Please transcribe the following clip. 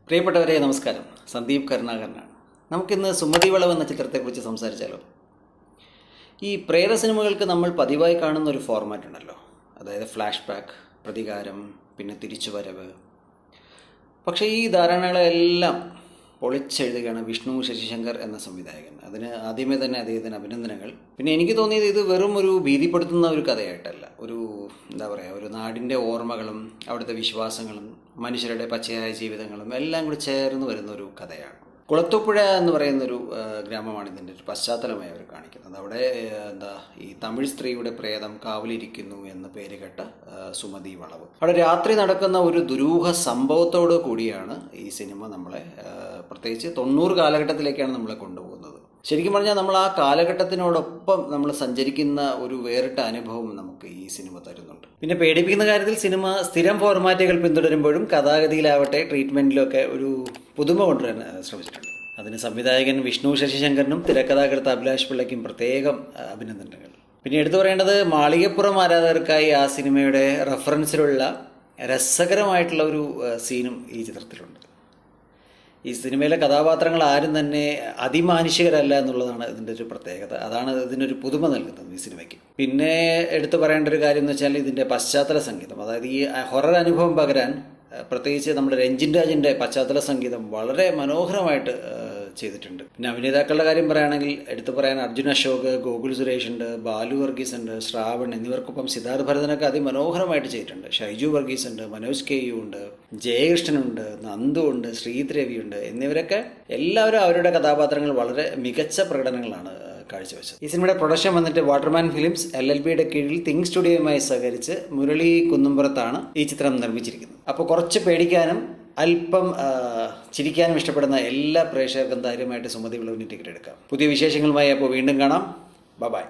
പ്രിയപ്പെട്ടവരെ നമസ്കാരം. സന്ദീപ് കരുണാകരനാണ്. നമുക്കിന്ന് സുമതി വളവ് എന്ന ചിത്രത്തെക്കുറിച്ച് സംസാരിച്ചാലോ? ഈ പ്രേത സിനിമകൾക്ക് നമ്മൾ പതിവായി കാണുന്ന ഒരു ഫോർമാറ്റ് ഉണ്ടല്ലോ, അതായത് ഫ്ലാഷ് ബാക്ക്, പ്രതികാരം, പിന്നെ തിരിച്ചുവരവ്. പക്ഷേ ഈ ധാരണകളെല്ലാം പൊളിച്ചെഴുതുകയാണ് വിഷ്ണു ശശിശങ്കർ എന്ന സംവിധായകൻ. അതിന് ആദ്യമേ തന്നെ അദ്ദേഹത്തിന് അഭിനന്ദനങ്ങൾ. പിന്നെ എനിക്ക് തോന്നിയത് ഇത് വെറും ഒരു ഭീതിപ്പെടുത്തുന്ന ഒരു കഥയായിട്ടല്ല, ഒരു എന്താ പറയുക, ഒരു നാടിൻ്റെ ഓർമ്മകളും അവിടുത്തെ വിശ്വാസങ്ങളും മനുഷ്യരുടെ പച്ചയായ ജീവിതങ്ങളും എല്ലാം കൂടി ചേർന്ന് വരുന്ന ഒരു കഥയാണ്. കുളത്തൂപ്പുഴ എന്ന് പറയുന്നൊരു ഗ്രാമമാണ് ഇതിൻ്റെ ഒരു പശ്ചാത്തലമായി അവർ കാണിക്കുന്നത്. അവിടെ ഈ തമിഴ് സ്ത്രീയുടെ പ്രേതം കാവലിരിക്കുന്നു എന്ന് പേര് കേട്ട സുമതി വളവ്. അവിടെ രാത്രി നടക്കുന്ന ഒരു ദുരൂഹ സംഭവത്തോടു കൂടിയാണ് ഈ സിനിമ നമ്മളെ, പ്രത്യേകിച്ച് 90 കാലഘട്ടത്തിലേക്കാണ് നമ്മളെ കൊണ്ടുപോകുന്നത്. ശരിക്കും പറഞ്ഞാൽ നമ്മൾ ആ കാലഘട്ടത്തിനോടൊപ്പം നമ്മൾ സഞ്ചരിക്കുന്ന ഒരു വേറിട്ട അനുഭവം നമുക്ക് ഈ സിനിമ തരുന്നുണ്ട്. പിന്നെ പേടിപ്പിക്കുന്ന കാര്യത്തിൽ സിനിമ സ്ഥിരം ഫോർമാറ്റുകൾ പിന്തുടരുമ്പോഴും കഥാഗതിയിലാവട്ടെ ട്രീറ്റ്മെൻറ്റിലൊക്കെ ഒരു പുതുമ കൊണ്ടുവരാൻ ശ്രമിച്ചിട്ടുണ്ട്. അതിന് സംവിധായകൻ വിഷ്ണു ശശിശങ്കറിനും തിരക്കഥാകൃത്ത് അഭിലാഷ് പിള്ളയ്ക്കും പ്രത്യേകം അഭിനന്ദനങ്ങൾ. പിന്നെ എടുത്തു പറയേണ്ടത് മാളികപ്പുറം ആരാധകർക്കായി ആ സിനിമയുടെ റെഫറൻസിലുള്ള രസകരമായിട്ടുള്ള ഒരു സീനും ഈ ചിത്രത്തിലുണ്ട്. ഈ സിനിമയിലെ കഥാപാത്രങ്ങൾ ആരും തന്നെ അതിമാനുഷികരല്ല എന്നുള്ളതാണ് ഇതിൻ്റെ ഒരു പ്രത്യേകത. അതാണ് ഇതിനൊരു പുതുമ നൽകുന്നത് ഈ സിനിമയ്ക്ക്. പിന്നെ എടുത്തു പറയേണ്ട ഒരു കാര്യം എന്ന് വെച്ചാൽ ഇതിൻ്റെ പശ്ചാത്തല സംഗീതം, അതായത് ഈ ഹൊറർ അനുഭവം പകരാൻ പ്രത്യേകിച്ച് നമ്മുടെ രഞ്ജിൻ രാജിൻ്റെ പശ്ചാത്തല സംഗീതം വളരെ മനോഹരമായിട്ട് ചെയ്തിട്ടുണ്ട്. പിന്നെ അഭിനേതാക്കളുടെ കാര്യം പറയുകയാണെങ്കിൽ എടുത്തു പറയാൻ അർജുൻ അശോക്, ഗോകുൽ സുരേഷ് ഉണ്ട്, ബാലു വർഗീസ് ഉണ്ട്, ശ്രാവൺ എന്നിവർക്കൊപ്പം സിദ്ധാർത്ഥ് ഭരതനൊക്കെ അതിമനോഹരമായിട്ട് ചെയ്തിട്ടുണ്ട്. ഷൈജു വർഗീസ് ഉണ്ട്, മനോജ് കെ യു ഉണ്ട്, ജയകൃഷ്ണനുണ്ട്, നന്ദു ഉണ്ട്, ശ്രീത് രവി ഉണ്ട് എന്നിവരൊക്കെ എല്ലാവരും അവരുടെ കഥാപാത്രങ്ങൾ വളരെ മികച്ച പ്രകടനങ്ങളാണ് കാഴ്ചവെച്ചത്. ഈ സിനിമയുടെ പ്രൊഡക്ഷൻ വന്നിട്ട് വാട്ടർമാൻ ഫിലിംസ് LLBയുടെ കീഴിൽ തിങ്ക് സ്റ്റുഡിയോയുമായി സഹകരിച്ച് മുരളി കുന്നുംപുറത്താണ് ഈ ചിത്രം നിർമ്മിച്ചിരിക്കുന്നത്. അപ്പോൾ കുറച്ച് പേടിക്കാനും അല്പം ചിരിക്കാനും ഇഷ്ടപ്പെടുന്ന എല്ലാ പ്രേക്ഷകർക്കും ധൈര്യമായിട്ട് സുമതി വളവിന് ടിക്കറ്റ് എടുക്കാം. പുതിയ വിശേഷങ്ങളുമായി അപ്പോൾ വീണ്ടും കാണാം. ബൈ.